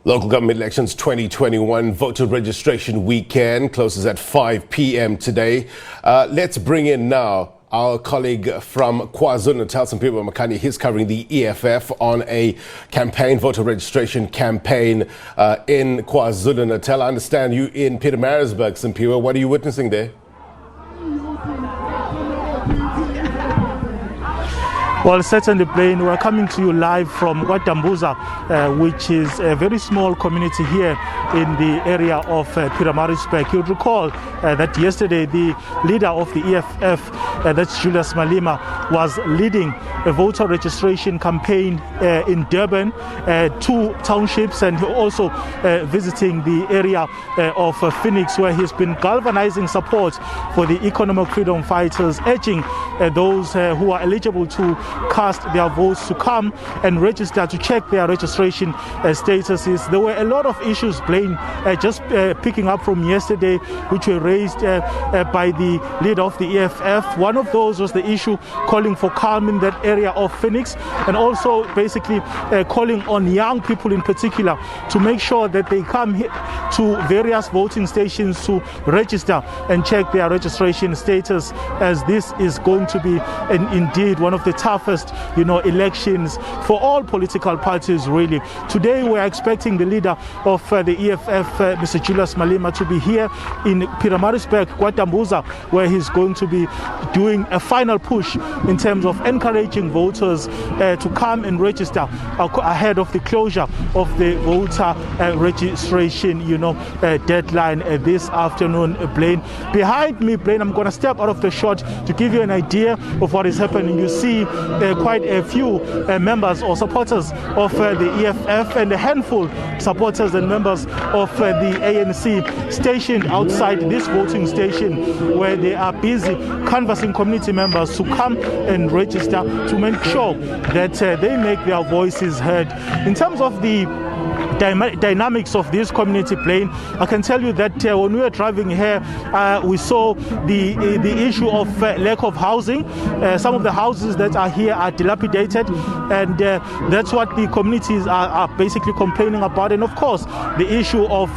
Local government elections 2021 voter registration weekend closes at 5 p.m. today. Let's bring in now our colleague from KwaZulu-Natal, Simphiwe Makhanya. He's covering the EFF on a campaign, voter registration campaign in KwaZulu-Natal. I understand you in Pietermaritzburg, Simphiwe. What are you witnessing there? Well, certainly, Blaine, we're coming to you live from KwaDambuza, which is a very small community here in the area of Pietermaritzburg. You'll recall that yesterday the leader of the EFF, that's Julius Malema, was leading a voter registration campaign in Durban, 2 townships, and also visiting the area of Phoenix, where he's been galvanizing support for the economic freedom fighters, urging those who are eligible to cast their votes to come and register to check their registration statuses. There were a lot of issues, Blaine, just picking up from yesterday, which were raised by the leader of the EFF. One of those was the issue calling for calm in that area of Phoenix, and also basically calling on young people in particular to make sure that they come to various voting stations to register and check their registration status, as this is going to be indeed one of the toughest elections for all political parties, really. Today we're expecting the leader of the EFF, Mr. Julius Malema, to be here in Pietermaritzburg, KwaDambuza, where he's going to be doing a final push in terms of encouraging voters to come and register ahead of the closure of the voter registration deadline this afternoon, Blaine. Behind me, Blaine, I'm going to step out of the shot to give you an idea of what is happening. You see quite a few members or supporters of the EFF and a handful supporters and members of the ANC stationed outside this voting station, where they are busy canvassing community members to come and register to make sure that they make their voices heard. In terms of the dynamics of this community, Blaine, I can tell you that when we were driving here, we saw the issue of lack of housing. Some of the houses that are here are dilapidated, and that's what the communities are basically complaining about. And of course, the issue of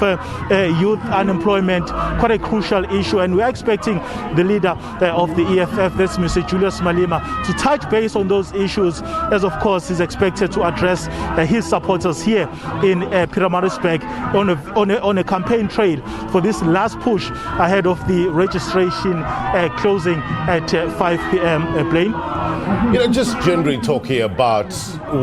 youth unemployment, quite a crucial issue. And we're expecting the leader of the EFF, that's Mr. Julius Malema, to touch base on those issues, as of course he's expected to address his supporters here in Pietermaritzburg on a campaign trail for this last push ahead of the registration closing at 5 p.m. Blaine. Just generally talking about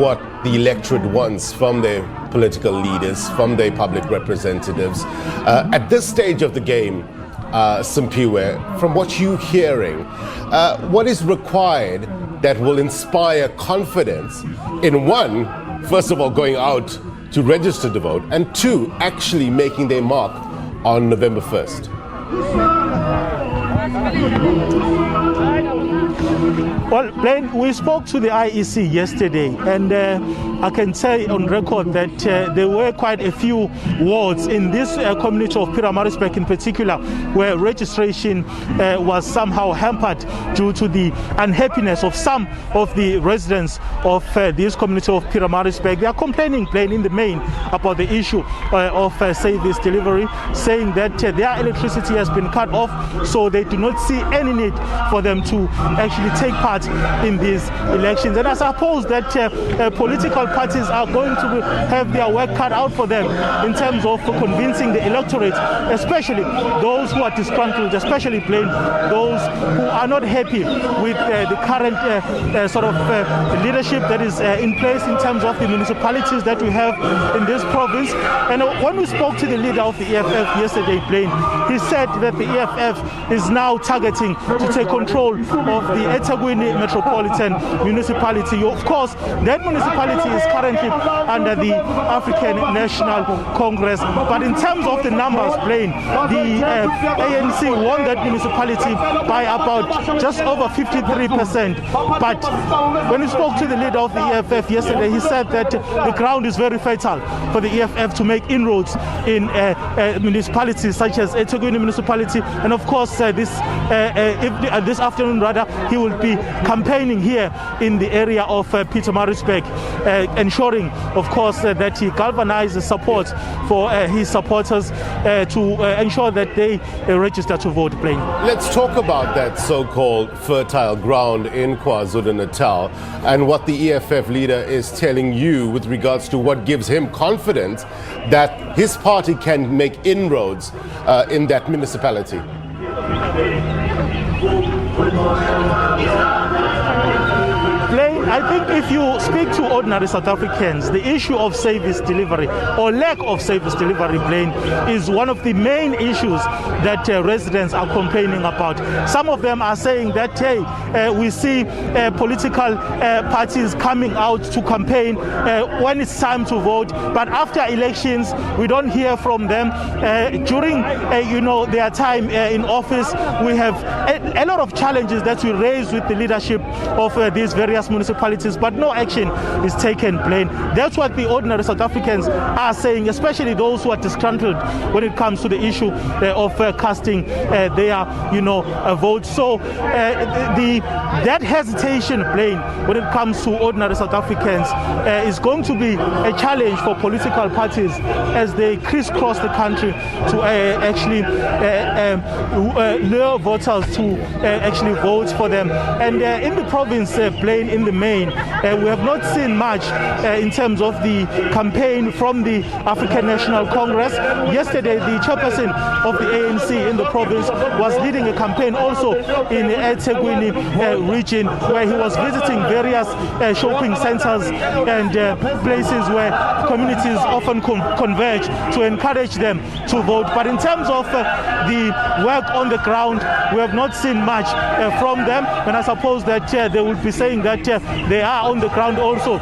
what the electorate wants from their political leaders, from their public representatives. At this stage of the game, Simphiwe, from what you're hearing, what is required that will inspire confidence in, one, first of all, going out to register to vote, and 2, actually making their mark on November 1st? Well, Blaine, we spoke to the IEC yesterday, and I can say on record that there were quite a few wards in this community of Pietermaritzburg in particular, where registration was somehow hampered due to the unhappiness of some of the residents of this community of Pietermaritzburg. They are complaining, Blaine, in the main about the issue of service delivery, saying that their electricity has been cut off, so they do not see any need for them to actually take part in these elections. And I suppose that political parties are going to have their work cut out for them in terms of convincing the electorate, especially those who are disgruntled, especially Blaine, those who are not happy with the current leadership that is in place in terms of the municipalities that we have in this province. And when we spoke to the leader of the EFF yesterday, Blaine, he said that the EFF is now targeting to take control of the eThekwini Metropolitan Municipality. Of course, that municipality is currently under the African National Congress. But in terms of the numbers, Blaine, the ANC won that municipality by about just over 53%. But when we spoke to the leader of the EFF yesterday, he said that the ground is very fertile for the EFF to make inroads in municipalities such as eThekwini Municipality. And of course, this afternoon, he will be campaigning here in the area of Pietermaritzburg, ensuring, of course, that he galvanizes support for his supporters to ensure that they register to vote. Plain. Let's talk about that so-called fertile ground in KwaZulu-Natal and what the EFF leader is telling you with regards to what gives him confidence that his party can make inroads in that municipality. I think if you speak to ordinary South Africans, the issue of service delivery or lack of service delivery, Blaine, is one of the main issues that residents are complaining about. Some of them are saying that, hey, we see political parties coming out to campaign when it's time to vote, but after elections, we don't hear from them. During their time in office, we have a lot of challenges that we raise with the leadership of these various municipalities, but no action is taken, Blaine. That's what the ordinary South Africans are saying, especially those who are disgruntled when it comes to the issue of casting their vote. So that hesitation, Blaine, when it comes to ordinary South Africans is going to be a challenge for political parties as they crisscross the country to actually lure voters to actually vote for them. And in the province, Blaine, in the main, we have not seen much in terms of the campaign from the African National Congress. Yesterday, the chairperson of the ANC in the province was leading a campaign also in the eThekwini region, where he was visiting various shopping centers and places where communities often converge to encourage them to vote. But in terms of the work on the ground, we have not seen much from them, and I suppose that they will be saying that they are on the ground also,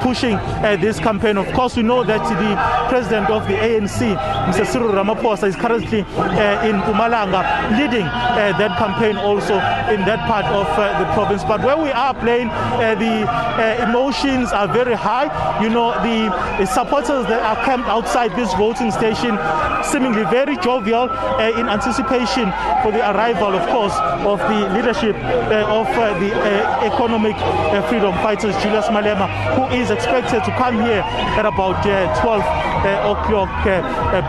pushing this campaign. Of course, we know that the president of the ANC, Mr. Cyril Ramaphosa, is currently in Mpumalanga leading that campaign also in that part of the province. But where we are playing, the emotions are very high. The supporters that are camped outside this voting station seemingly very jovial in anticipation for the arrival, of course, of the leadership of the economic freedom fighters, Julius Malema, who is expected to come here at about 12 o'clock,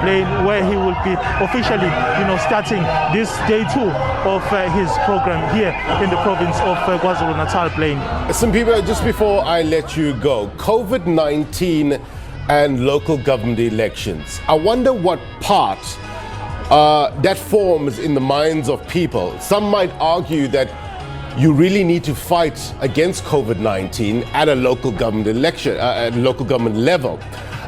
Blaine, where he will be officially, starting this day 2 of his program here in the province of KwaZulu-Natal, Blaine. Simphiwe, just before I let you go, COVID-19 and local government elections, I wonder what part that forms in the minds of people. Some might argue that you really need to fight against COVID-19 at a local government election, at local government level.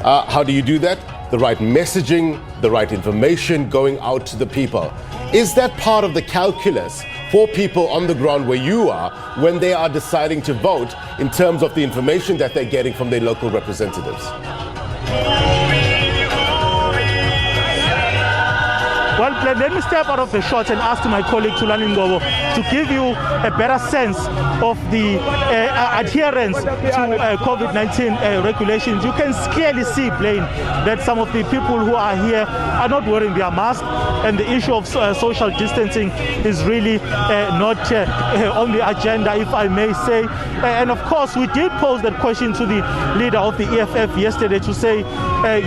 How do you do that? The right messaging, the right information going out to the people. Is that part of the calculus for people on the ground where you are when they are deciding to vote in terms of the information that they're getting from their local representatives? Well, let me step out of the shot and ask my colleague Tulani Ngobo to give you a better sense of the adherence to COVID-19 regulations. You can clearly see, Blaine, that some of the people who are here are not wearing their mask, and the issue of social distancing is really not on the agenda, if I may say. And of course, we did pose that question to the leader of the EFF yesterday to say,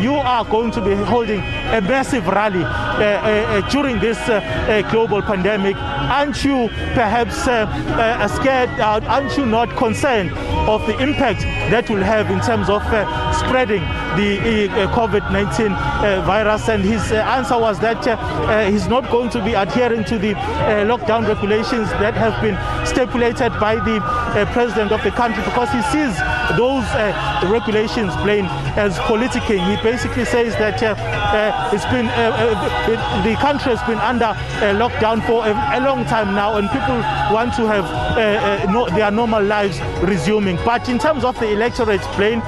you are going to be holding a massive rally during this global pandemic. Aren't you perhaps scared? Aren't you not concerned of the impact that will have in terms of spreading the COVID-19 virus? And his answer was that he's not going to be adhering to the lockdown regulations that have been stipulated by the president of the country, because he sees those regulations, Blaine, as politicking. He basically says that it's been the country has been under lockdown for a long time now, and people want to have their normal lives resuming. But in terms of the electorate, Blaine,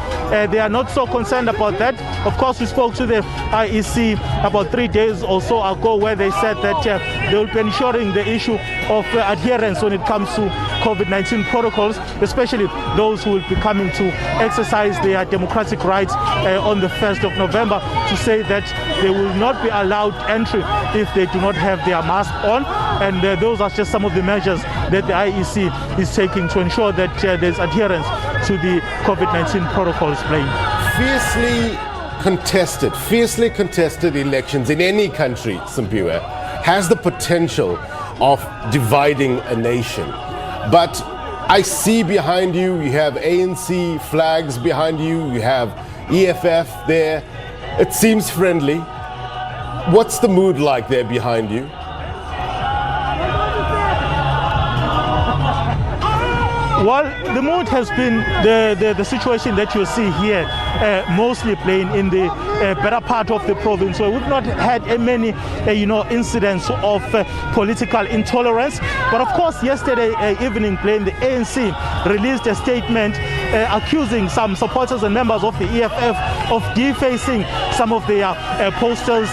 they are not so concerned about that. Of course, we spoke to the IEC about 3 days or so ago, where they said that they will be ensuring the issue of adherence when it comes to COVID-19 protocols, especially those who will be coming to exercise their democratic rights on the 1st of November, to say that they will not be allowed entry if they do not have their mask on. And those are just some of the measures that the IEC is taking to ensure that there's adherence to the COVID-19 protocols playing. Fiercely contested elections in any country, Simphiwe, has the potential of dividing a nation. But I see behind you, you have ANC flags behind you, you have EFF there. It seems friendly. What's the mood like there behind you? Well, the mood has been the situation that you see here, mostly playing in the better part of the province. So we've not had many, incidents of political intolerance. But of course, yesterday evening, playing the ANC released a statement accusing some supporters and members of the EFF of defacing some of their posters,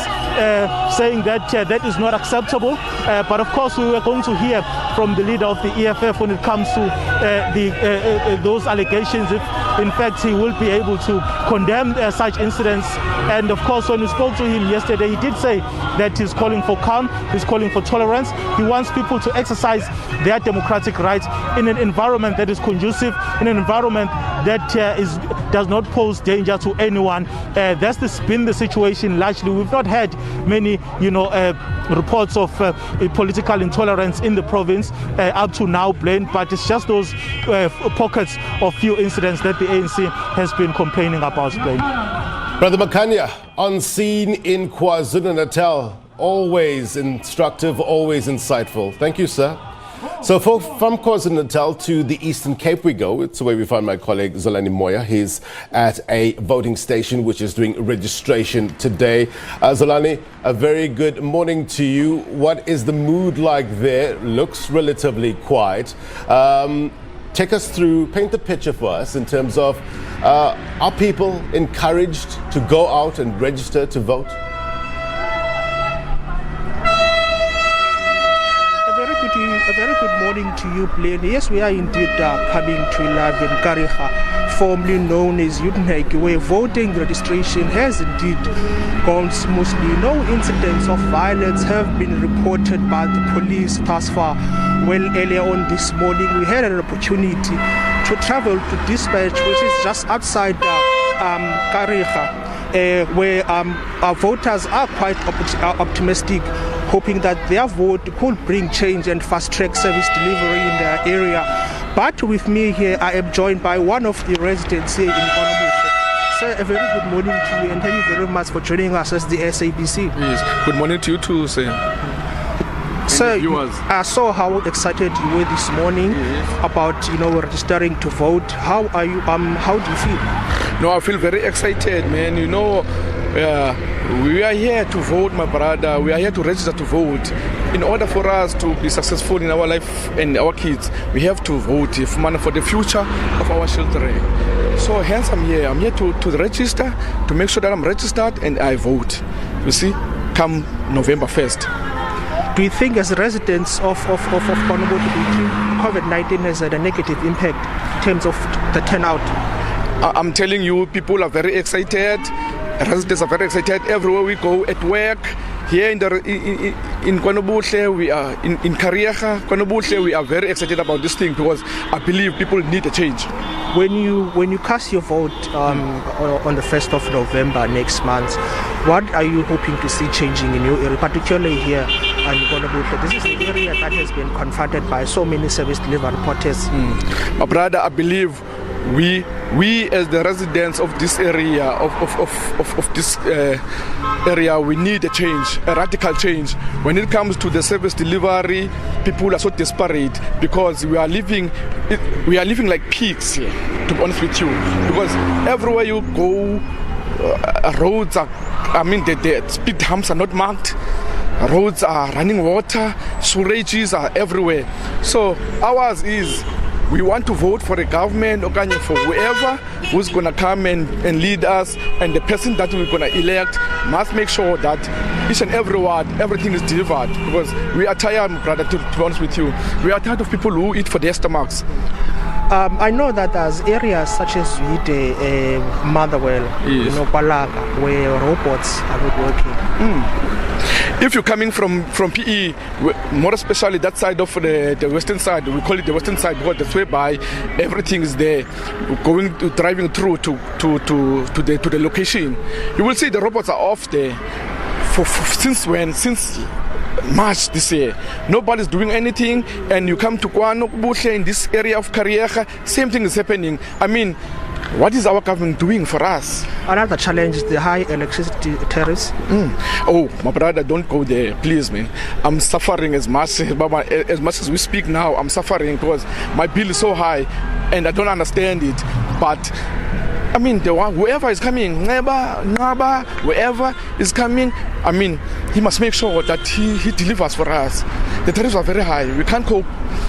saying that that is not acceptable. But of course, we were going to hear from the leader of the EFF when it comes to those allegations, if in fact he will be able to condemn such incidents. And of course, when we spoke to him yesterday, he did say that he's calling for calm, he's calling for tolerance. He wants people to exercise their democratic rights in an environment that is conducive, in an environment that does not pose danger to anyone. That's been the situation largely. We've not had many, reports of political intolerance in the province up to now, Blaine, but it's just those pockets of few incidents that the ANC has been complaining about, Blaine. Brother Makhanya, on scene in KwaZulu-Natal, always instructive, always insightful. Thank you, sir. So from KwaZulu-Natal to the Eastern Cape we go. It's where we find my colleague Zolani Moya. He's at a voting station which is doing registration today. Zolani, a very good morning to you. What is the mood like there? Looks relatively quiet. Take us through, paint the picture for us in terms of are people encouraged to go out and register to vote? A very good morning to you, Blaine. Yes, we are indeed coming to live in Kariga, formerly known as Utenhage, where voting registration has indeed gone smoothly. No incidents of violence have been reported by the police thus far. Well, earlier on this morning, we had an opportunity to travel to Dispatch, which is just outside Kariga, where our voters are quite optimistic, hoping that their vote could bring change and fast-track service delivery in their area. But with me here, I am joined by one of the residents here in Bonolo. Sir, a very good morning to you, and thank you very much for joining us as the SABC. Yes, good morning to you too, sir. Sir, I saw how excited you were this morning about registering to vote. How are you? How do you feel? No, I feel very excited, man. We are here to vote, my brother. We are here to register to vote. In order for us to be successful in our life and our kids, we have to vote for the future of our children. So hence I'm here. I'm here to register, to make sure that I'm registered and I vote. You see, come November 1st. Do you think as residents of Bonolo, COVID-19 has had a negative impact in terms of the turnout? I'm telling you, people are very excited. Residents are very excited. Everywhere we go, at work, here in KwaNobuhle, we are in Kariega, KwaNobuhle, we are very excited about this thing because I believe people need a change. When you cast your vote on the 1st of November next month, what are you hoping to see changing in your area, particularly here in KwaNobuhle? This is an area that has been confronted by so many service delivery protests. My brother, I believe we as the residents of this area, of this area, we need a change, a radical change. When it comes to the service delivery, people are so desperate because we are living like pigs here, to be honest with you. Because everywhere you go, roads are, the speed humps are not marked. Roads are running water, sewages are everywhere. So ours is, we want to vote for the government or for whoever who's going to come and lead us, and the person that we're going to elect must make sure that each and every word, everything is delivered, because we are tired, brother, to be honest with you. We are tired of people who eat for their stomachs. I know that there's areas such as Motherwell, yes, Palaga, where robots are not working. if you're coming from PE, more especially that side of the western side, we call it the western side because that's whereby everything is there. Driving through to the location, you will see the robots are off there. Since when? Since March this year. Nobody's doing anything, and you come to Kwano Bushe in this area of Kariega, same thing is happening. I mean, what is our government doing for us? Another challenge is the high electricity tariffs. Oh, my brother, don't go there, please, man. I'm suffering as much as we speak now. I'm suffering because my bill is so high, and I don't understand it. But I mean, whoever is coming, Naba, whoever is coming, I mean, he must make sure that he delivers for us. The tariffs are very high. We can't cope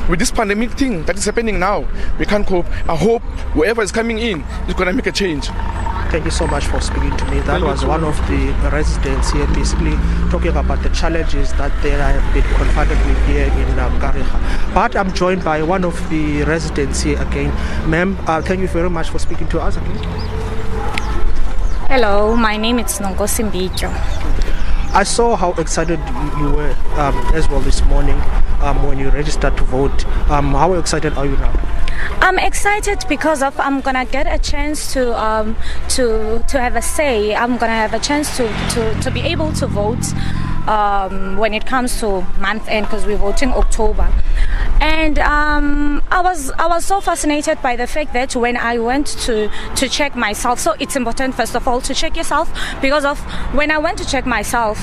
with this pandemic thing that is happening now. We can't cope. I hope whoever is coming in is going to make a change. Thank you so much for speaking to me. That was one of the residents here, basically talking about the challenges that they have been confronted with here in Kariega. But I'm joined by one of the residents here again. Ma'am, thank you very much for speaking to us again. Hello, my name is Simphiwe. I saw how excited you were as well this morning when you registered to vote. How excited are you now? I'm excited because I'm gonna get a chance to have a say. I'm gonna have a chance to be able to vote when it comes to month end, because we're voting October. And I was so fascinated by the fact that when I went to check myself, so it's important first of all to check yourself, because of when I went to check myself,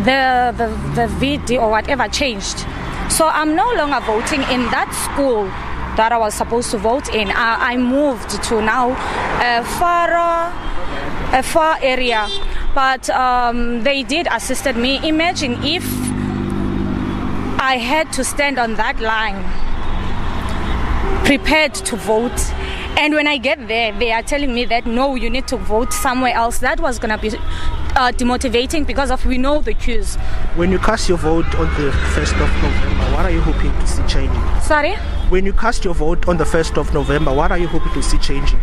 the VD or whatever changed. So I'm no longer voting in that school that I was supposed to vote in. I moved to now a far area, but they did assisted me. Imagine if I had to stand on that line prepared to vote, and when I get there they are telling me that no, you need to vote somewhere else. That was going to be demotivating, because of we know the queues. When you cast your vote on the 1st of November, what are you hoping to see changing? Sorry? When you cast your vote on the 1st of November, what are you hoping to see changing?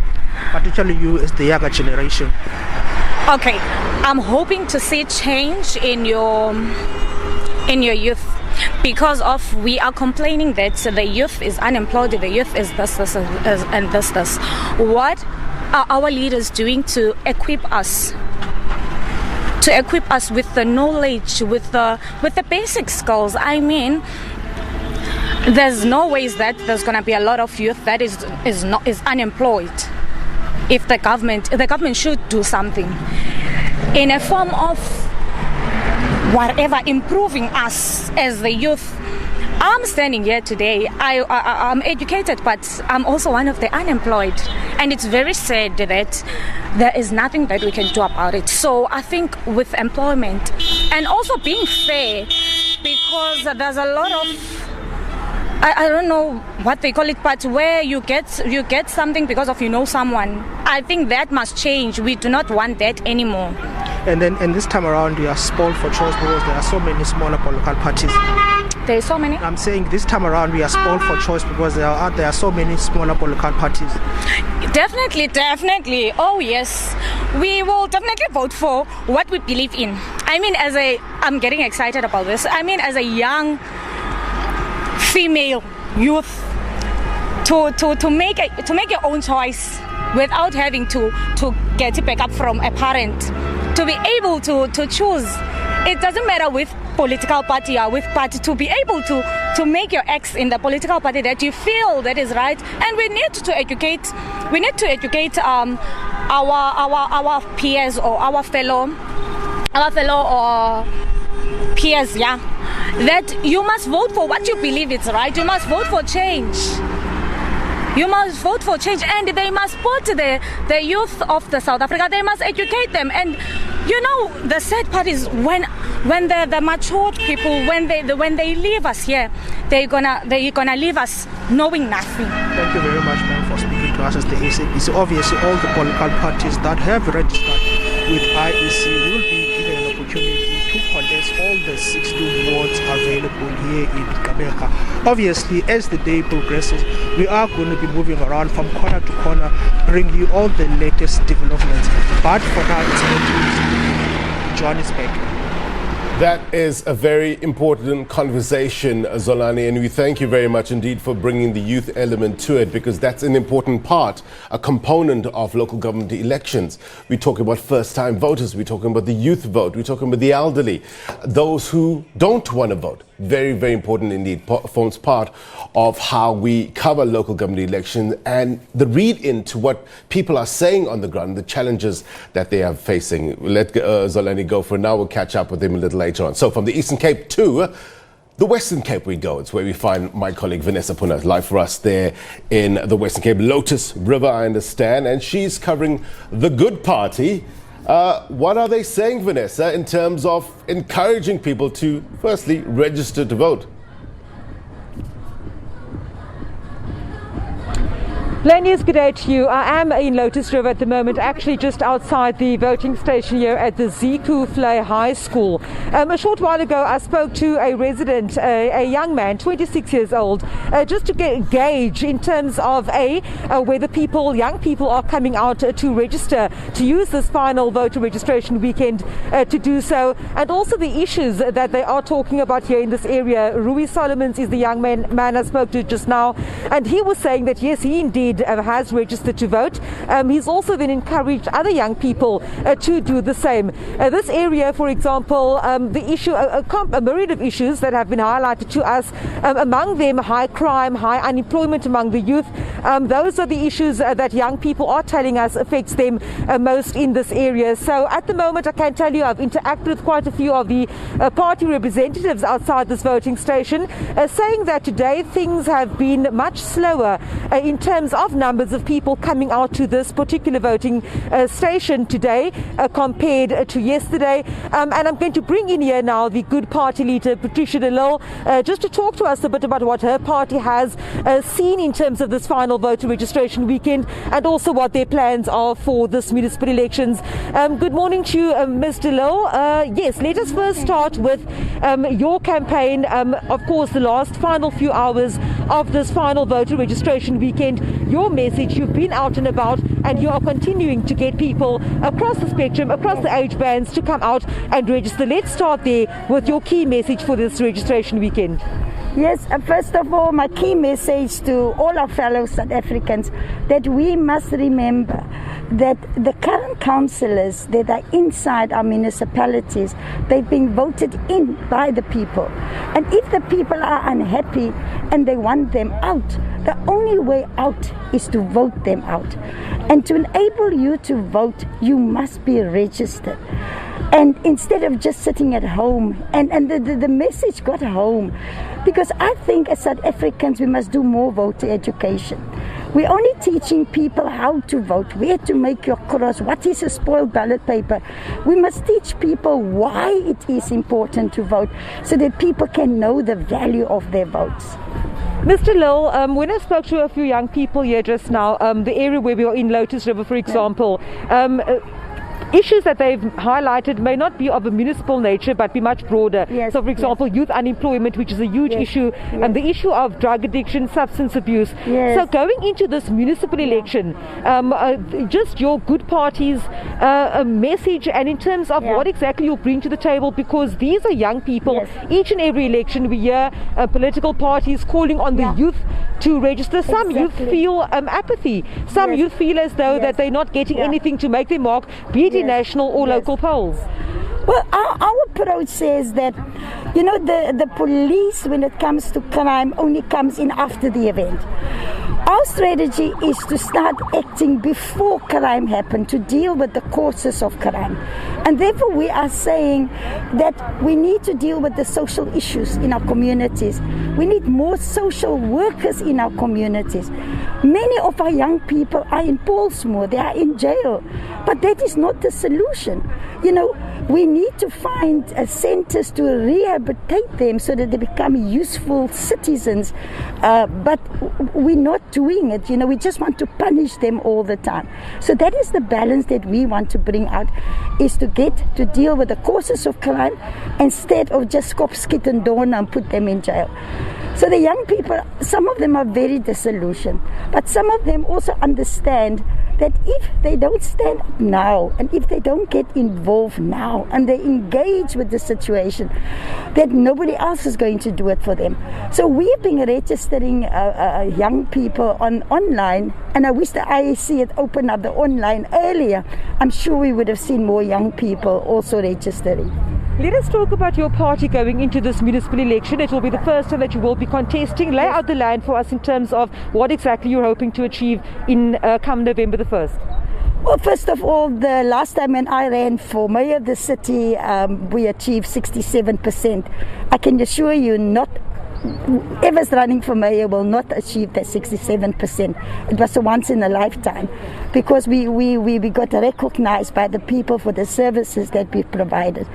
Particularly you as the younger generation. Okay, I'm hoping to see change in your youth, because of we are complaining that the youth is unemployed, the youth is this and this. What are our leaders doing to equip us? To equip us with the knowledge, with the basic skills. I mean, there's no ways that there's going to be a lot of youth that is unemployed. If the government should do something in a form of whatever, improving us as the youth. I'm standing here today. I'm educated, but I'm also one of the unemployed, and it's very sad that there is nothing that we can do about it. So I think with employment and also being fair, because there's a lot of I don't know what they call it, but where you get something because of someone. I think that must change. We do not want that anymore. And then this time around you are spoiled for choice because there are so many smaller political parties. There are so many? I'm saying this time around we are spoiled for choice because there are so many smaller political parties. Definitely. Oh yes. We will definitely vote for what we believe in. I mean, I'm getting excited about this. I mean, as a young female youth, to make your own choice without having to get it back up from a parent, to be able to choose. It doesn't matter with political party or with party, to be able to make your X in the political party that you feel that is right. And we need to educate our peers or our fellow peers, yeah, that you must vote for what you believe is right. You must vote for change. You must vote for change, and they must put the youth of the South Africa, they must educate them. And the sad part is when the matured people, when they leave us here, they're gonna leave us knowing nothing. Thank you very much, ma'am, for speaking to us as the SABC. Obviously, all the political parties that have registered with IEC will be given an opportunity to contest all the 16 wards available here in Kariega. Obviously, as the day progresses, we are going to be moving around from corner to corner, bringing you all the latest developments. But for now, it's going to be Johannesburg. That is a very important conversation, Zolani, and we thank you very much indeed for bringing the youth element to it, because that's an important part, a component of local government elections. We're talking about first-time voters, we're talking about the youth vote, we're talking about the elderly, those who don't want to vote. Very, very important indeed, forms part of how we cover local government elections and the read into what people are saying on the ground, the challenges that they are facing. Let Zolani go for now. We'll catch up with him a little later on. So from the Eastern Cape to the Western Cape we go. It's where we find my colleague Vanessa Poonah live for us there in the Western Cape. Lotus River, I understand, and she's covering the Good Party. What are they saying, Vanessa, in terms of encouraging people to firstly register to vote? Lenny, good day to you. I am in Lotus River at the moment, actually just outside the voting station here at the Zeekoevlei High School. A short while ago, I spoke to a resident, a young man, 26 years old, just to gauge in terms of whether young people are coming out to register, to use this final voter registration weekend to do so, and also the issues that they are talking about here in this area. Rui Solomons is the young man I spoke to just now, and he was saying that yes, he indeed has registered to vote. He's also then encouraged other young people to do the same. This area, for example, the issue, a myriad of issues that have been highlighted to us, among them high crime, high unemployment among the youth. Those are the issues that young people are telling us affects them most in this area. So at the moment, I can tell you I've interacted with quite a few of the party representatives outside this voting station, saying that today things have been much slower in terms of numbers of people coming out to this particular voting station today compared to yesterday. And I'm going to bring in here now the Good Party leader, Patricia de Lille, just to talk to us a bit about what her party has seen in terms of this final voter registration weekend, and also what their plans are for this municipal elections. Good morning to you, Ms. de Lille. Yes, let us first start with your campaign. Of course, the last final few hours of this final voter registration weekend, your message, you've been out and about, and you are continuing to get people across the spectrum, across the age bands, to come out and register. Let's start there with your key message for this registration weekend. Yes, first of all, my key message to all our fellow South Africans, that we must remember that the current councillors that are inside our municipalities, they've been voted in by the people. And if the people are unhappy and they want them out, the only way out is to vote them out. And to enable you to vote, you must be registered. And instead of just sitting at home, and the message got home, because I think as South Africans we must do more voter education. We're only teaching people how to vote, where to make your cross, what is a spoiled ballot paper. We must teach people why it is important to vote, so that people can know the value of their votes. Mr. Lille, when I spoke to a few young people here just now, the area where we are in Lotus River, for example, issues that they've highlighted may not be of a municipal nature but be much broader. Yes, so for example, youth unemployment, which is a huge issue, and the issue of drug addiction, substance abuse. So going into this municipal election, just your Good Party's message, and in terms of what exactly you'll bring to the table, because these are young people. Each and every election we hear political parties calling on the youth to register. Some youth feel apathy. Some youth feel as though that they're not getting anything to make their mark, be it in national or local polls. Well, our approach says that, you know, the police, when it comes to crime, only comes in after the event. Our strategy is to start acting before crime happens, to deal with the causes of crime. And therefore we are saying that we need to deal with the social issues in our communities. We need more social workers in our communities. Many of our young people are in Paulsmoor, they are in jail. But that is not the solution. You know, we need to find centers to rehabilitate them so that they become useful citizens. But we're not doing it. You know, we just want to punish them all the time. So that is the balance that we want to bring out, is to get to deal with the causes of crime instead of just kop skiet and doorn and put them in jail. So the young people, some of them are very disillusioned, but some of them also understand that if they don't stand up now and if they don't get involved now and they engage with the situation, that nobody else is going to do it for them. So we've been registering young people online, and I wish the IEC had opened up the online earlier. I'm sure we would have seen more young people also registering. Let us talk about your party going into this municipal election. It will be the first time that you will be contesting. Lay out the line for us in terms of what exactly you're hoping to achieve in come November the 1st. Well, first of all, the last time when I ran for mayor of the city, we achieved 67%. I can assure you whoever's running for mayor will not achieve that 67%. It was a once in a lifetime, because we got recognized by the people for the services that we provided.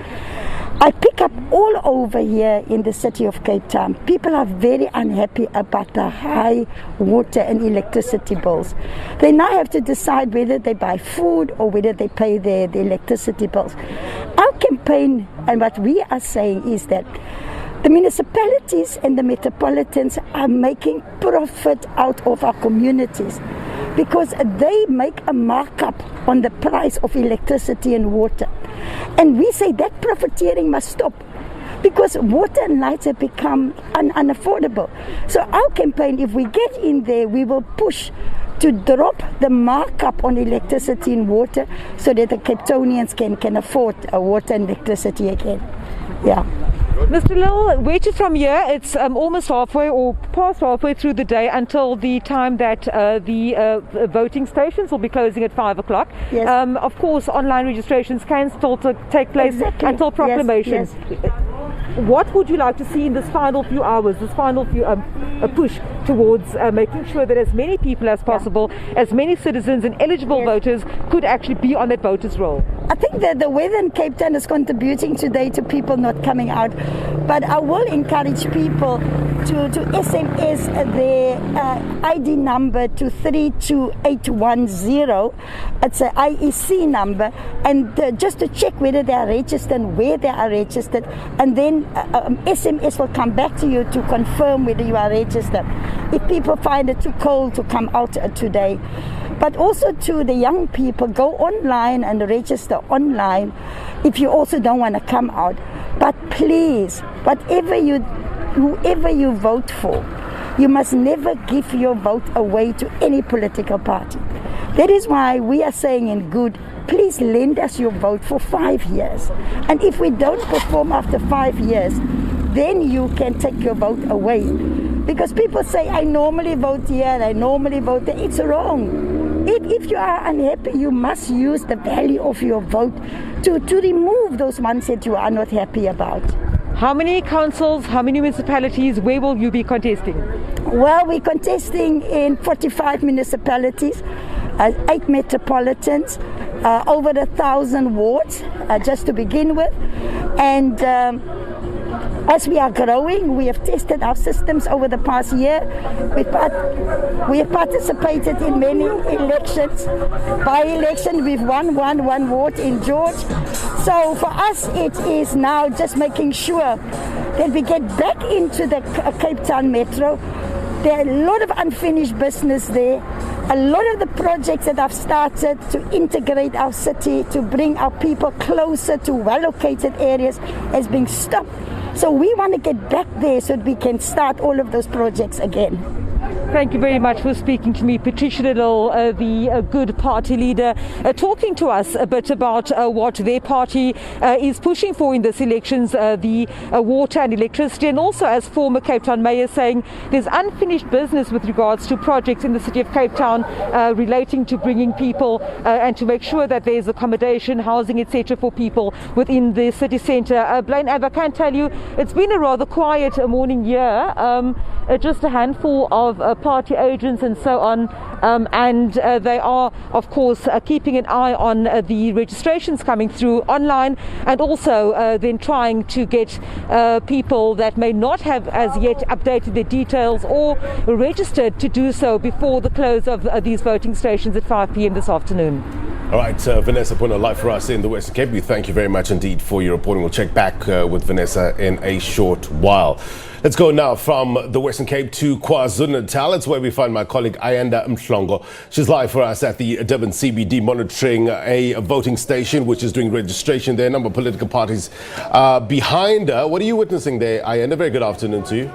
I pick up all over here in the city of Cape Town. People are very unhappy about the high water and electricity bills. They now have to decide whether they buy food or whether they pay the electricity bills. Our campaign and what we are saying is that the municipalities and the metropolitans are making profit out of our communities because they make a markup on the price of electricity and water. And we say that profiteering must stop, because water and lights have become unaffordable. So our campaign, if we get in there, we will push to drop the markup on electricity and water so that the Cape Townians can afford water and electricity again. Yeah. Mr. Lille, where to from here? It's almost halfway or past halfway through the day until the time that the voting stations will be closing at 5 o'clock. Yes. Of course, online registrations can still take place until proclamation. Yes. What would you like to see in this final few hours, this final few push towards making sure that as many people as possible, as many citizens and eligible voters could actually be on that voters' roll? I think that the weather in Cape Town is contributing today to people not coming out, but I will encourage people to SMS their ID number to 32810. It's an IEC number, and just to check whether they are registered and where they are registered, and then SMS will come back to you to confirm whether you are registered. If people find it too cold to come out today. But also to the young people, go online and register online if you also don't want to come out. But please, whoever you vote for, you must never give your vote away to any political party. That is why we are saying in good, please lend us your vote for 5 years. And if we don't perform after 5 years, then you can take your vote away. Because people say, I normally vote here, I normally vote there. It's wrong. If you are unhappy, you must use the value of your vote to remove those ones that you are not happy about. How many councils, how many municipalities, where will you be contesting? Well, we're contesting in 45 municipalities, 8 metropolitans, over 1,000 wards, just to begin with. And as we are growing, we have tested our systems over the past year. We have participated in many elections. By election, we've won one ward in George. So for us, it is now just making sure that we get back into the Cape Town Metro. There are a lot of unfinished business there. A lot of the projects that I've started to integrate our city, to bring our people closer to well-located areas, has been stopped. So we want to get back there so that we can start all of those projects again. Thank you very much for speaking to me, Patricia de Lille, the good party leader, talking to us a bit about what their party is pushing for in this elections, the water and electricity, and also as former Cape Town mayor saying there's unfinished business with regards to projects in the city of Cape Town relating to bringing people and to make sure that there's accommodation, housing, etc. for people within the city centre. Blaine, I can tell you it's been a rather quiet morning here, just a handful of party agents and so on, and they are of course keeping an eye on the registrations coming through online, and also then trying to get people that may not have as yet updated their details or registered to do so before the close of these voting stations at 5 p.m. this afternoon. All right, Vanessa Poonah, live for us in the Western Cape. We thank you very much indeed for your reporting. We'll check back with Vanessa in a short while. Let's go now from the Western Cape to KwaZulu-Natal. It's where we find my colleague Ayanda Mhlongo. She's live for us at the Durban CBD, monitoring a voting station which is doing registration there. A number of political parties behind her. What are you witnessing there, Ayanda? Very good afternoon to you.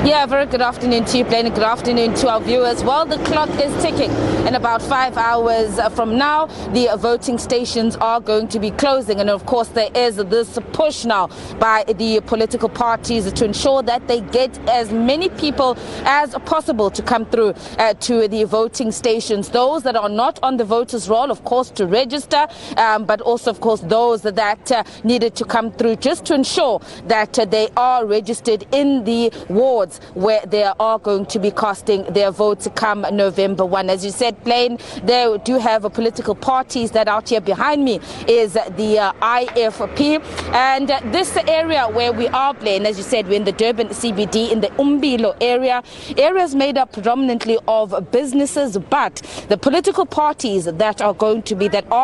Yeah, very good afternoon to you, Blaine. Good afternoon to our viewers. Well, the clock is ticking. In about 5 hours from now, the voting stations are going to be closing. And of course, there is this push now by the political parties to ensure that they get as many people as possible to come through to the voting stations. Those that are not on the voters' roll, of course, to register, but also, of course, those that needed to come through just to ensure that they are registered in the wards where they are going to be casting their votes come November 1. As you said, Blaine, they do have political parties that out here behind me is the IFP. And this area where we are, Blaine, as you said, we're in the Durban CBD, in the Umbilo area. Areas made up predominantly of businesses, but the political parties that are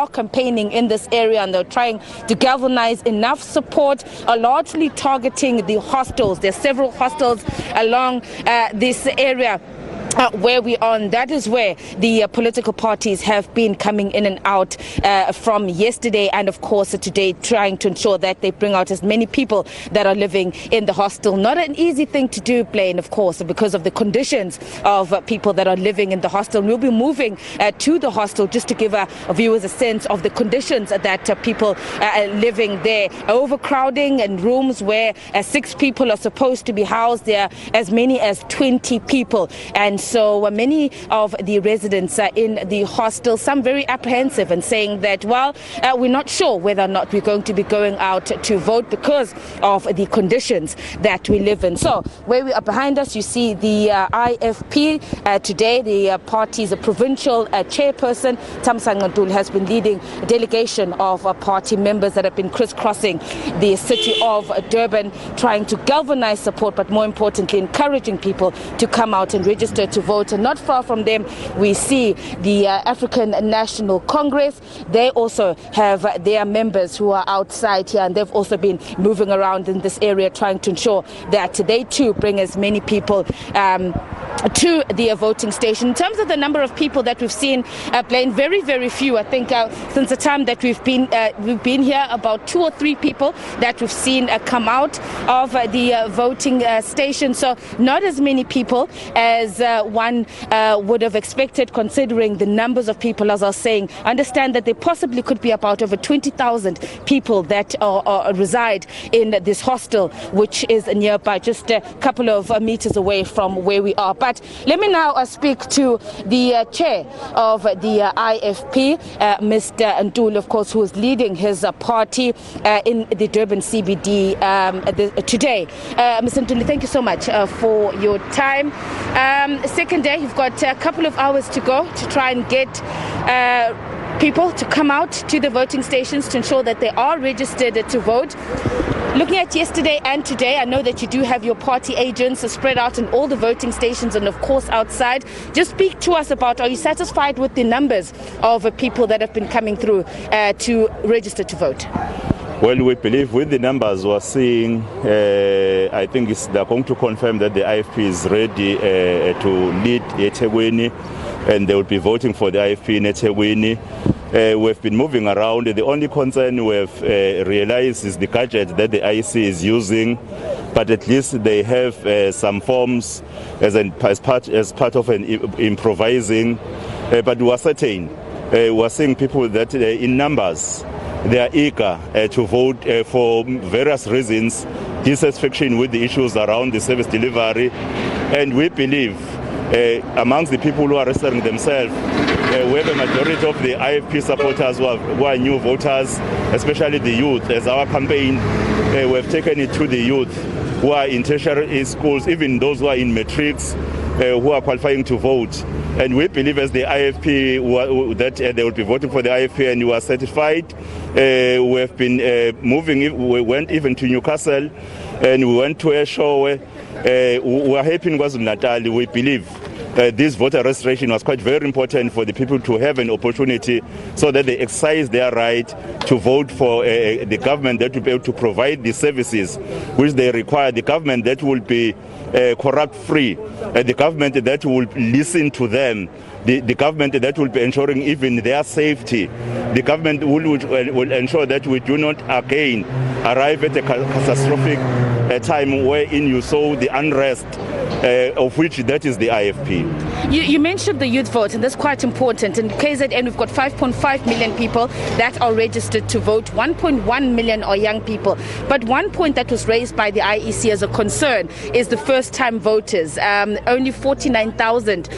campaigning in this area, and they're trying to galvanize enough support, are largely targeting the hostels. There's several hostels along this area where we are, and that is where the political parties have been coming in and out from yesterday and of course today, trying to ensure that they bring out as many people that are living in the hostel. Not an easy thing to do, Blaine, of course, because of the conditions of people that are living in the hostel. We'll be moving to the hostel just to give our viewers a sense of the conditions that people are living there. Overcrowding and rooms where 6 people are supposed to be housed. There are as many as 20 people, and so many of the residents in the hostel, some very apprehensive and saying that, well, we're not sure whether or not we're going to be going out to vote because of the conditions that we live in. So where we are behind us, you see the IFP today. The party's provincial chairperson, Thamsanqa Ntuli, has been leading a delegation of party members that have been crisscrossing the city of Durban, trying to galvanize support, but more importantly, encouraging people to come out and register to vote. And not far from them, we see the African National Congress. They also have their members who are outside here, and they've also been moving around in this area, trying to ensure that they too bring as many people to the voting station. In terms of the number of people that we've seen, Blaine, very, very few. I think since the time that we've been here, about 2 or 3 people that we've seen come out of the voting station. So not as many people as one would have expected, considering the numbers of people. As I was saying, I understand that there possibly could be about over 20,000 people that reside in this hostel, which is nearby, just a couple of meters away from where we are. But let me now speak to the chair of the IFP, Mr. Ntuli, of course, who is leading his party in the Durban CBD today. Mr. Ntuli, thank you so much for your time. Second day, you've got a couple of hours to go to try and get people to come out to the voting stations to ensure that they are registered to vote. Looking at yesterday and today, I know that you do have your party agents spread out in all the voting stations and of course outside. Just speak to us about, are you satisfied with the numbers of people that have been coming through to register to vote? Well, we believe with the numbers we're seeing, I think they're going to confirm that the IFP is ready to lead eThekwini, and they will be voting for the IFP in eThekwini. We've been moving around. The only concern we've realized is the gadget that the IEC is using, but at least they have some forms as part of an improvising. But we are certain, we are seeing people that in numbers, they are eager to vote for various reasons, dissatisfaction with the issues around the service delivery. And we believe amongst the people who are registering themselves, we have a majority of the IFP supporters who are new voters, especially the youth. As our campaign, we have taken it to the youth who are in tertiary schools, even those who are in matrics, who are qualifying to vote. And we believe as the IFP that they will be voting for the IFP, and you are certified. We have been moving, we went even to Newcastle, and we went to Eshowe. We are happy in KwaZulu-Natal. We believe this voter registration was quite very important for the people to have an opportunity so that they exercise their right to vote for the government that will be able to provide the services which they require, the government that will be corrupt-free, the government that will listen to them, the government that will be ensuring even their safety, the government will ensure that we do not again arrive at a catastrophic time wherein you saw the unrest of which that is the IFP. You mentioned the youth vote, and that's quite important. In KZN, we've got 5.5 million people that are registered to vote. 1.1 million are young people. But one point that was raised by the IEC as a concern is the first-time voters. Only 49,000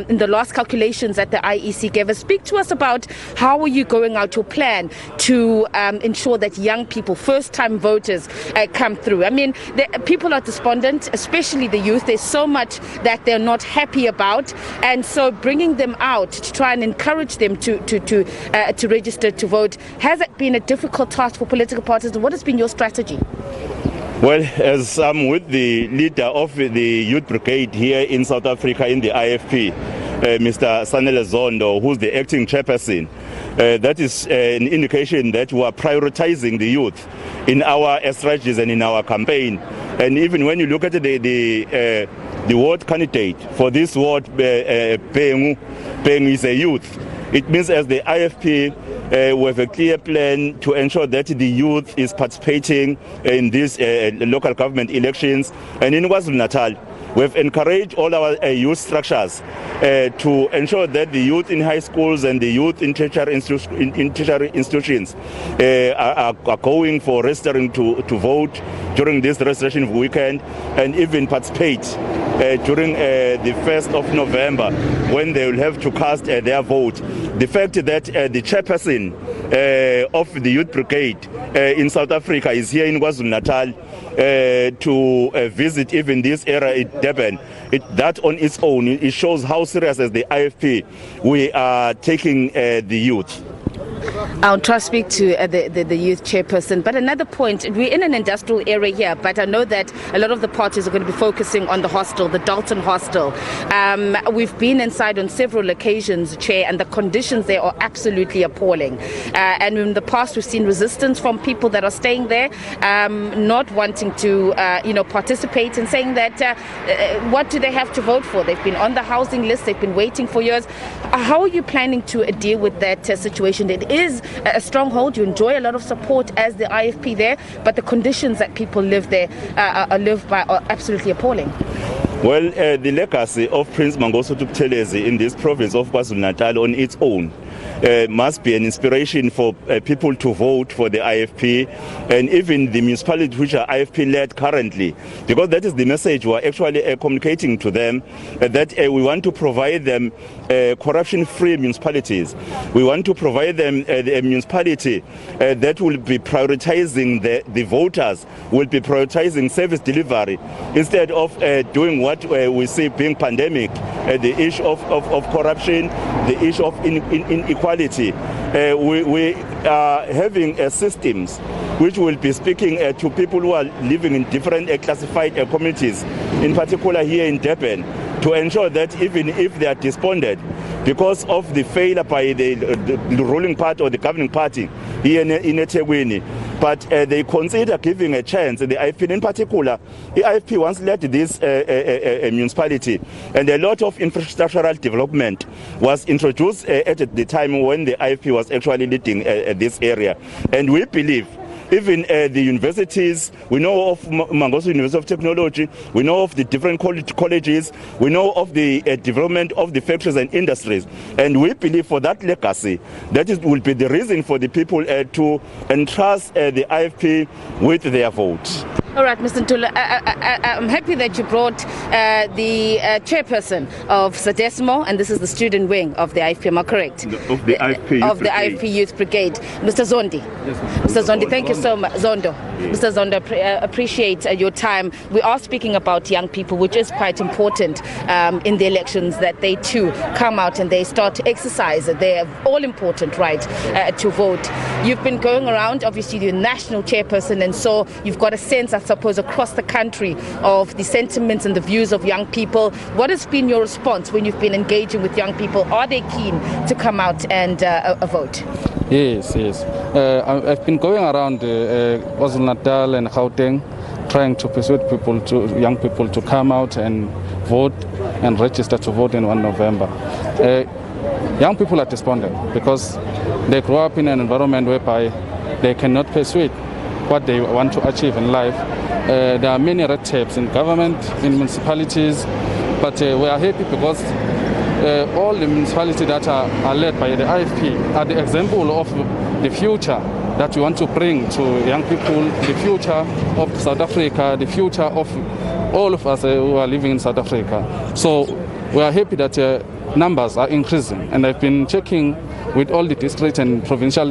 in the last calculations that the IEC gave us. Speak to us about how are you going out your plan to ensure that young people, first-time voters, come through. I mean, people are despondent, especially the youth. There's so much that they're not happy about, and so bringing them out to try and encourage them to register to vote, has it been a difficult task for political parties? What has been your strategy? Well, as I'm with the leader of the Youth Brigade here in South Africa in the IFP, Mr. Sanele Zondo, who's the acting chairperson, that is an indication that we are prioritizing the youth in our strategies and in our campaign. And even when you look at the ward candidate for this ward, Pengu is a youth. It means as the IFP, we have a clear plan to ensure that the youth is participating in these local government elections. And in KwaZulu-Natal, we have encouraged all our youth structures to ensure that the youth in high schools and the youth in tertiary institutions are going for registering to vote during this registration weekend, and even participate during the 1st of November when they will have to cast their vote. The fact that the chairperson of the Youth Brigade in South Africa is here in KwaZulu-Natal to visit even this area in Durban, that on its own, it shows how serious as the IFP we are taking the youth. I'll try to speak to the youth chairperson. But another point, we're in an industrial area here, but I know that a lot of the parties are going to be focusing on the hostel, the Dalton hostel. We've been inside on several occasions, Chair, and the conditions there are absolutely appalling. And in the past, we've seen resistance from people that are staying there, not wanting to, participate, and saying that what do they have to vote for? They've been on the housing list, they've been waiting for years. How are you planning to deal with that situation? It is a stronghold. You enjoy a lot of support as the IFP there, but the conditions that people live there are absolutely appalling. Well, the legacy of Prince Mangosuthu Buthelezi in this province of KwaZulu-Natal on its own must be an inspiration for people to vote for the IFP, and even the municipalities which are IFP-led currently, because that is the message we are actually communicating to them, that we want to provide them corruption-free municipalities. We want to provide them a municipality that will be prioritizing the voters, will be prioritizing service delivery, instead of doing what we see being pandemic, the issue of corruption, the issue of inequality. We are having systems which will be speaking to people who are living in different classified communities, in particular here in Durban, to ensure that even if they are despondent because of the failure by the ruling party or the governing party here in eThekwini, but they consider giving a chance. The IFP in particular, the IFP once led this municipality, and a lot of infrastructural development was introduced at the time when the IFP was actually leading this area. And we believe even the universities, we know of Mangoso University of Technology, we know of the different colleges, we know of the development of the factories and industries, and we believe for that legacy, that will be the reason for the people to entrust the IFP with their vote. All right, Mr. Ntula, I'm happy that you brought the chairperson of SADESMO, and this is the student wing of the IFP, am I correct? Of the IFP Of the IFP Youth Brigade. Mr. Zondi. Yes, Mr. Zondi, thank you so much. Zondo. Yes. Mr. Zondo, appreciate your time. We are speaking about young people, which is quite important in the elections, that they too come out and they start to exercise their all-important right to vote. You've been going around, obviously you're national chairperson, and so you've got a sense, I suppose, across the country of the sentiments and the views of young people. What has been your response when you've been engaging with young people? Are they keen to come out and vote? Yes. I've been going around KwaZulu-Natal and Gauteng, trying to persuade young people to come out and vote and register to vote in 1 November. Young people are despondent because they grow up in an environment whereby they cannot persuade what they want to achieve in life. There are many red tapes in government, in municipalities, but we are happy because all the municipalities that are led by the IFP are the example of the future that we want to bring to young people, the future of South Africa, the future of all of us who are living in South Africa. So we are happy that numbers are increasing, and I've been checking with all the district and provincial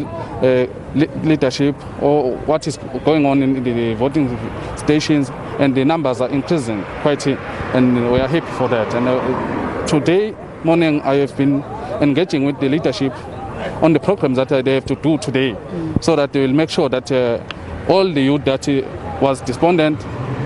leadership or what is going on in the voting stations, and the numbers are increasing quite, and we are happy for that. And today morning I have been engaging with the leadership on the programs that they have to do today, so that they will make sure that all the youth that was despondent,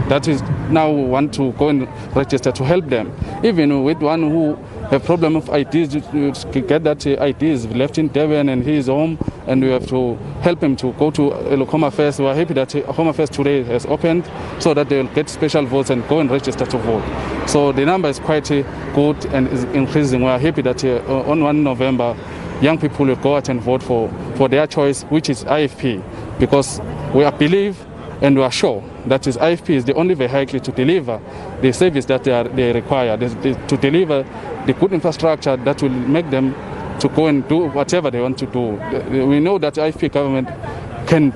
that is now want to go and register, to help them. Even with one who have problem of IDs, you get that ID is left in Durban and he is home, and we have to help him to go to Home Affairs. We are happy that Home Affairs today has opened so that they will get special votes and go and register to vote. So the number is quite good and is increasing. We are happy that on 1 November, young people will go out and vote for their choice, which is IFP, because we believe and we are sure that is IFP is the only vehicle to deliver the service that they require, to deliver the good infrastructure that will make them to go and do whatever they want to do. We know that IFP government can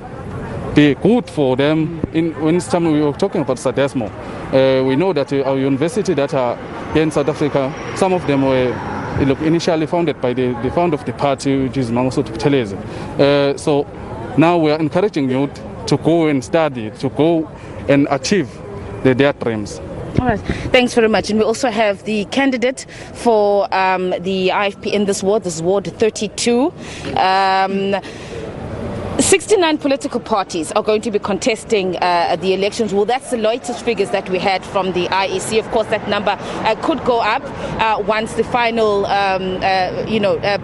be good for them. When we were talking about SADESMO, we know that our university that are here in South Africa, some of them were initially founded by the founder of the party, which is Mangosuthu Buthelezi. So now we are encouraging youth to go and study, to go and achieve their dreams. All right, thanks very much. And we also have the candidate for the IFP in this ward. This is Ward 32. 69 political parties are going to be contesting the elections. Well, that's the latest figures that we had from the IEC. Of course, that number could go up once the final,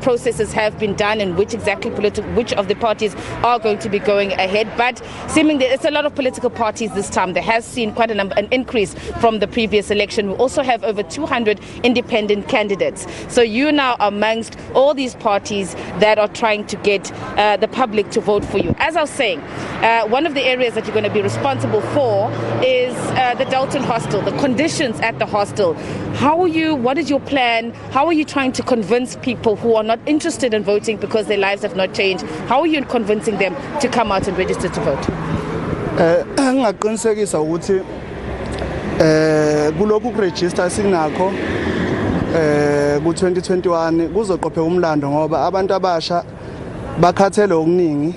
processes have been done, and which of the parties are going to be going ahead. But seemingly, it's a lot of political parties this time. There has seen quite an increase from the previous election. We also have over 200 independent candidates. So you now are amongst all these parties that are trying to get the public to vote for you. As I was saying, one of the areas that you're going to be responsible for is the Dalton hostel, the conditions at the hostel. What is your plan? How are you trying to convince people who are not interested in voting because their lives have not changed? How are you convincing them to come out and register to vote? Ngaqinisekisa ukuthi kulokhu kuregister sinakho ku2021 kuzoqopheka umlando ngoba abantu abasha bakhathele okuningi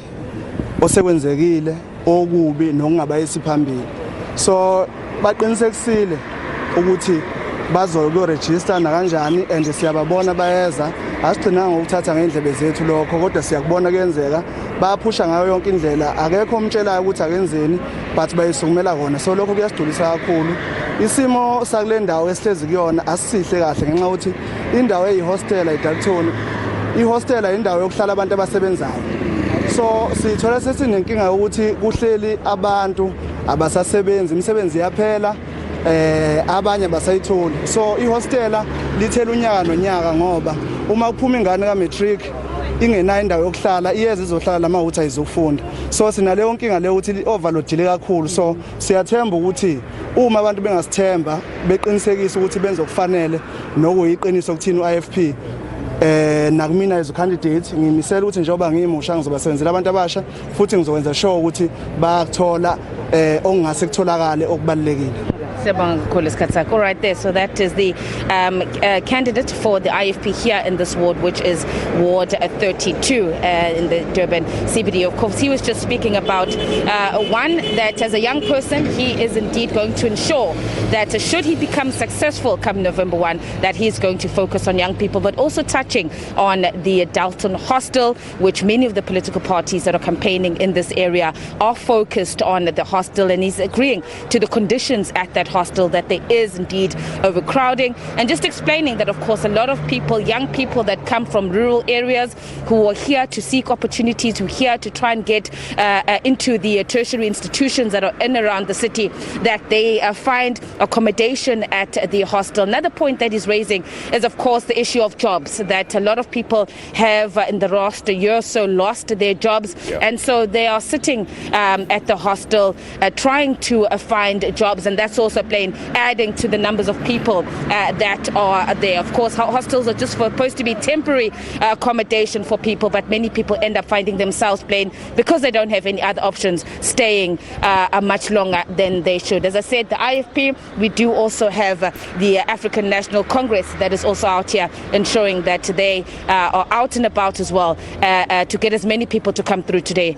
osekwenzekile okubi nokungabayisi phambili. So baqinisekisile ukuthi bazoregister na kanjani, and siyababona bayeza, asigcina ngokuthatha ngendlebe zethu lokho, kodwa siyakubona kuyenzeka, bayaphusha ngayo yonke indlela, akekho umtshelayo ukuthi akenzeni, but bayisukumela kona. So lokho kuyasidulisa kakhulu. Isimo sakule ndawo esihlezi kuyona asisihle kahle ngenxa ukuthi indawo eyihostel eDalton, ihostel indawo yokuhlala abantu abasebenzayo. So sithola sesinenkinga ukuthi kuhleli abantu abasasebenzi, imisebenzi yaphela, abanye basayitholi. So ihostela lithela unyaka nonyaka ngoba uma kuphuma ingane kaMatric ingenayo indawo yokuhlala iyeza izohlala lama ukuthi ayizofunda. So sinaleyo nkinga leyo ukuthi overloadile kakhulu. So siyathemba ukuthi uma abantu bengasithemba beqinisekisa ukuthi benze okufanele nokuyiqiniso ukuthini uIFP nakumina as a candidate ngimisela ukuthi njengoba ngimusha ngizobasebenzela abantu abasha futhi ngizokwenza sure ukuthi bayathola okungase kutholakale okubalekile. All right there. So that is the candidate for the IFP here in this ward, which is Ward 32 in the Durban CBD. Of course, he was just speaking about one, that as a young person, he is indeed going to ensure that should he become successful come November 1, that he is going to focus on young people, but also touching on the Dalton hostel, which many of the political parties that are campaigning in this area are focused on the hostel, and he's agreeing to the conditions at that hostel, that there is indeed overcrowding, and just explaining that, of course, a lot of people, young people that come from rural areas who are here to seek opportunities, who are here to try and get into the tertiary institutions that are in and around the city, that they find accommodation at the hostel. Another point that he's raising is, of course, the issue of jobs, that a lot of people have in the last year or so lost their jobs, and so they are sitting at the hostel trying to find jobs, and that's also adding to the numbers of people that are there. Of course, hostels are just supposed to be temporary accommodation for people, but many people end up finding themselves because they don't have any other options, staying much longer than they should. As I said, the IFP, we do also have the African National Congress that is also out here ensuring that they are out and about as well to get as many people to come through today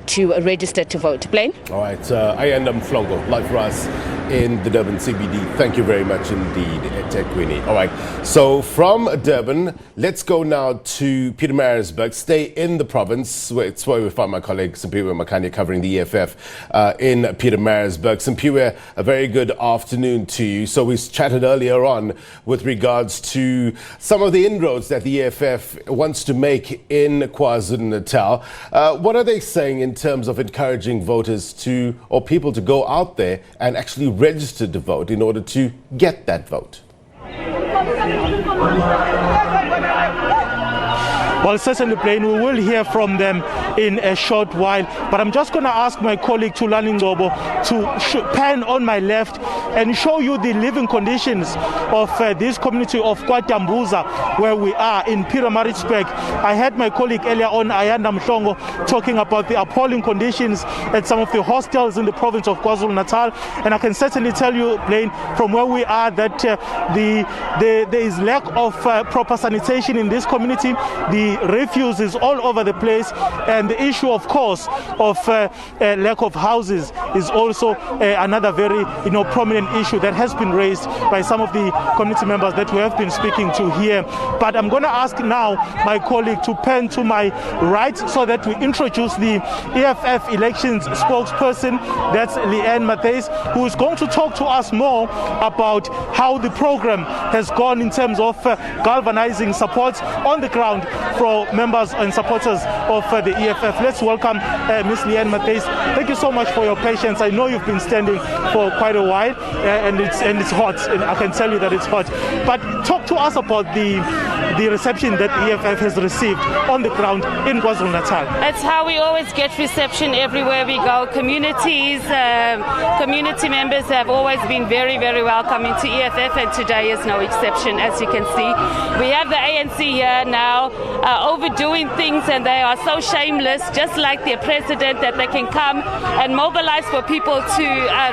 to register to vote. Blaine? All right, Ayanda Mflongo, live for us in the Durban CBD. Thank you very much indeed, Tekwini. All right, so from Durban, let's go now to Pietermaritzburg. Stay in the province. It's where we find my colleague Simphiwe Makhanya covering the EFF in Pietermaritzburg. Simphiwe, a very good afternoon to you. So we chatted earlier on with regards to some of the inroads that the EFF wants to make in KwaZulu-Natal. What are they saying in terms of encouraging voters or people to go out there and actually register to vote in order to get that vote? Well, certainly, Blaine, we will hear from them in a short while. But I'm just going to ask my colleague Tulani Ngobo to pan on my left and show you the living conditions of this community of KwaDambuza, where we are in Pietermaritzburg. I had my colleague earlier on, Ayanda Mflongo, talking about the appalling conditions at some of the hostels in the province of KwaZulu-Natal. And I can certainly tell you, Blaine, from where we are, that there is lack of proper sanitation in this community. The refuse is all over the place, and the issue, of course, of lack of houses is also another very prominent issue that has been raised by some of the community members that we have been speaking to here. But I'm going to ask now my colleague to pan to my right so that we introduce the EFF elections spokesperson, that's Leanne Mattheys, who is going to talk to us more about how the program has gone in terms of galvanizing support on the ground for members and supporters of the EFF. Let's welcome Ms. Leanne Mattheys. Thank you so much for your patience. I know you've been standing for quite a while, and it's hot, and I can tell you that it's hot. But talk to us about the reception that the EFF has received on the ground in KwaZulu-Natal. That's how we always get reception everywhere we go. Community members have always been very, very welcoming to EFF, and today is no exception, as you can see. We have the ANC here now overdoing things, and they are so shameless, just like their president, that they can come and mobilize for people to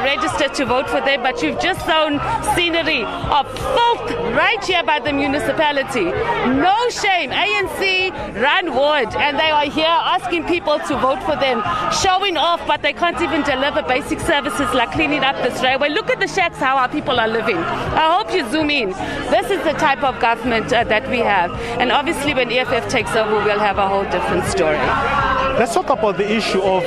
register to vote for them. But you've just shown scenery of filth right here by the municipality. No shame. ANC run ward, and they are here asking people to vote for them, showing off, but they can't even deliver basic services like cleaning up the railway. Look at the shacks, how our people are living. I hope you zoom in. This is the type of government that we have. And obviously when EFF takes over, we'll have a whole different story. Let's talk about the issue of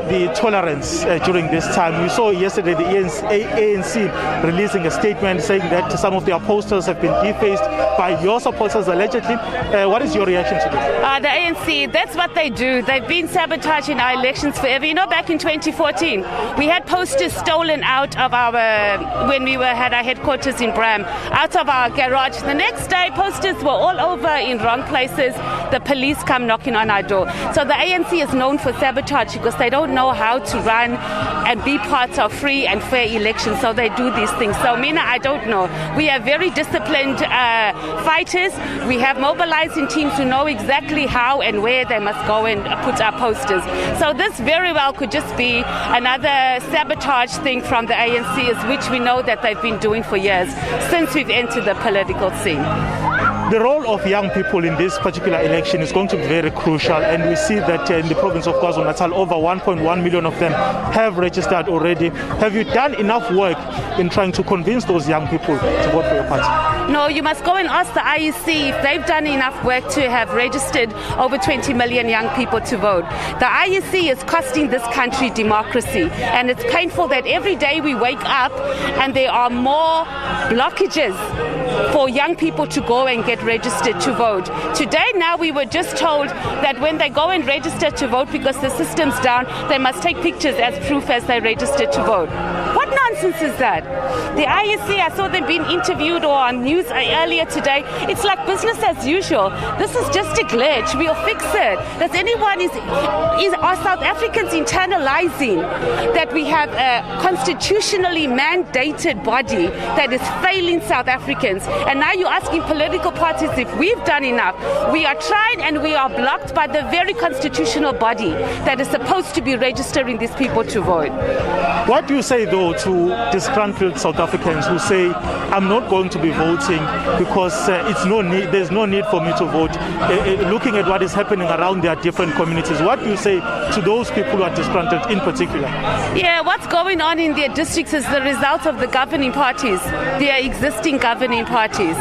the tolerance during this time. We saw yesterday the ANC releasing a statement saying that some of their posters have been defaced by your supporters allegedly. What is your reaction to this? The ANC, that's what they do. They've been sabotaging our elections forever. You know, back in 2014, we had posters stolen out of when we had our headquarters in Bram, out of our garage. The next day, posters were all over in wrong places. The police come knocking on our door. So the ANC ANC is known for sabotage because they don't know how to run and be part of free and fair elections, so they do these things. So Mina, I don't know. We are very disciplined fighters. We have mobilizing teams who know exactly how and where they must go and put up posters. So this very well could just be another sabotage thing from the ANC, which we know that they've been doing for years since we've entered the political scene. The role of young people in this particular election is going to be very crucial, and we see that in the province of KwaZulu-Natal, over 1.1 million of them have registered already. Have you done enough work in trying to convince those young people to vote for your party? No, you must go and ask the IEC if they've done enough work to have registered over 20 million young people to vote. The IEC is costing this country democracy, and it's painful that every day we wake up and there are more blockages for young people to go and get registered to vote. Today now we were just told that when they go and register to vote, because the system's down, they must take pictures as proof as they registered to vote. What nonsense is that? The IEC, I saw them being interviewed or on news earlier today. It's like business as usual. This is just a glitch. We'll fix it. Does anyone are South Africans internalizing that we have a constitutionally mandated body that is failing South Africans? And now you're asking political parties if we've done enough. We are trying, and we are blocked by the very constitutional body that is supposed to be registering these people to vote. What do you say, though, to disgruntled South Africans who say, I'm not going to be voting because there's no need for me to vote, looking at what is happening around their different communities? What do you say to those people who are disgruntled in particular? Yeah, what's going on in their districts is the result of the governing parties, their existing governing parties.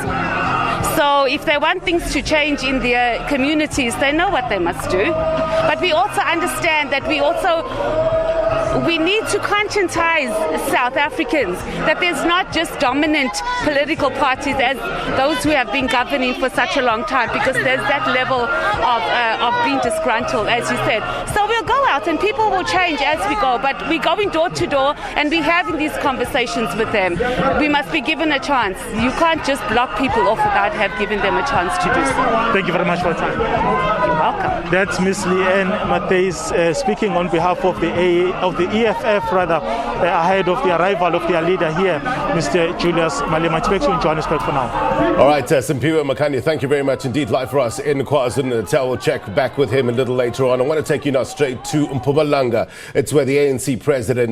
So if they want things to change in their communities, they know what they must do. But we also understand that we need to conscientize South Africans that there's not just dominant political parties as those who have been governing for such a long time, because there's that level of being disgruntled, as you said. So we'll go out and people will change as we go, but we're going door to door and we're having these conversations with them. We must be given a chance. You can't just block people off without have given them a chance to do so. Thank you very much for your time. You're welcome. That's Miss Leanne Mattheys speaking on behalf of the EFF, ahead of the arrival of their leader here, Mr. Julius Malema. It's back to you in Johannesburg for now. All right, Simphiwe Makhanya, thank you very much indeed. Live for us in KwaZulu-Natal. We'll check back with him a little later on. I want to take you now straight to Mpumalanga. It's where the ANC President